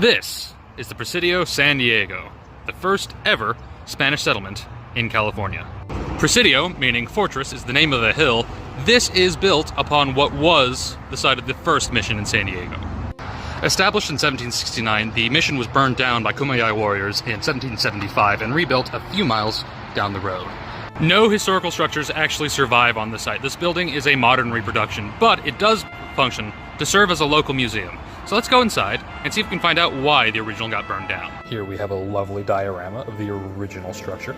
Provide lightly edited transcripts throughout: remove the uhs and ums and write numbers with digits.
This is the Presidio, San Diego, the first ever Spanish settlement in California. Presidio, meaning fortress, is the name of a hill. This is built upon what was the site of the first mission in San Diego. Established in 1769, the mission was burned down by Kumeyaay warriors in 1775 and rebuilt a few miles down the road. No historical structures actually survive on the site. This building is a modern reproduction, but it does function to serve as a local museum. So let's go inside and see if we can find out why the original got burned down. Here we have a lovely diorama of the original structure.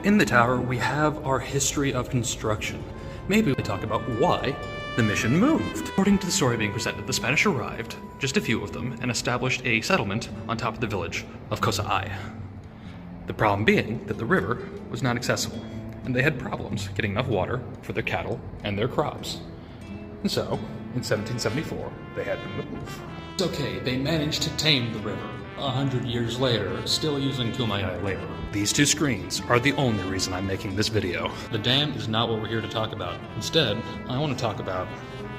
In the tower, we have our history of construction. Maybe we talk about why the mission moved. According to the story being presented, the Spanish arrived, just a few of them, and established a settlement on top of the village of Cosaay. The problem being that the river was not accessible, and they had problems getting enough water for their cattle and their crops. And so, in 1774, they had to move. It's okay, they managed to tame the river. 100 years later, still using Kumeyaay labor. These two screens are the only reason I'm making this video. The dam is not what we're here to talk about. Instead, I want to talk about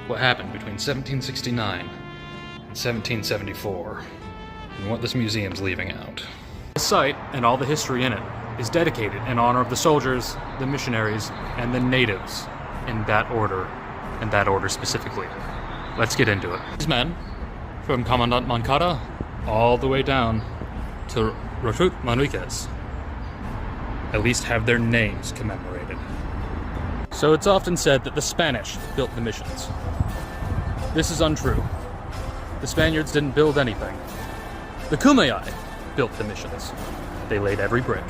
what happened between 1769 and 1774, and what this museum's leaving out. The site, and all the history in it, is dedicated in honor of the soldiers, the missionaries, and the natives, in that order, and that order specifically. Let's get into it. These men, from Commandant Moncada all the way down to Rotut Manriquez, at least have their names commemorated. So it's often said that the Spanish built the missions. This is untrue. The Spaniards didn't build anything. The Kumeyaay built the missions. They laid every brick.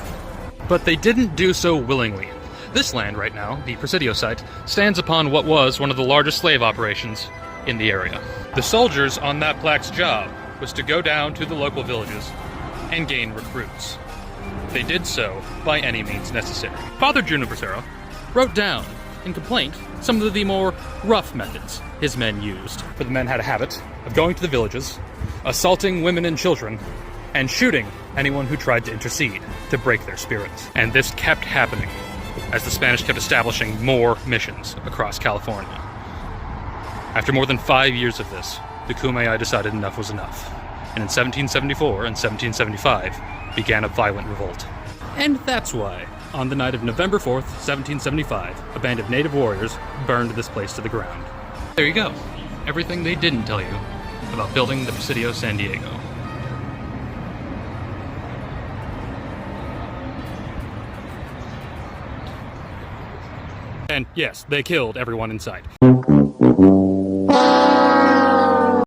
But they didn't do so willingly. This land right now, the Presidio site, stands upon what was one of the largest slave operations in the area. The soldiers on that plaque's job was to go down to the local villages and gain recruits. They did so by any means necessary. Father Junipero wrote down, in complaint, some of the more rough methods his men used. For the men had a habit of going to the villages, assaulting women and children, and shooting anyone who tried to intercede to break their spirits. And this kept happening as the Spanish kept establishing more missions across California. After more than 5 years of this, the Kumeyaay decided enough was enough, and in 1774 and 1775 began a violent revolt. And that's why, on the night of November 4th, 1775, a band of native warriors burned this place to the ground. There you go. Everything they didn't tell you about building the Presidio San Diego. And yes, they killed everyone inside.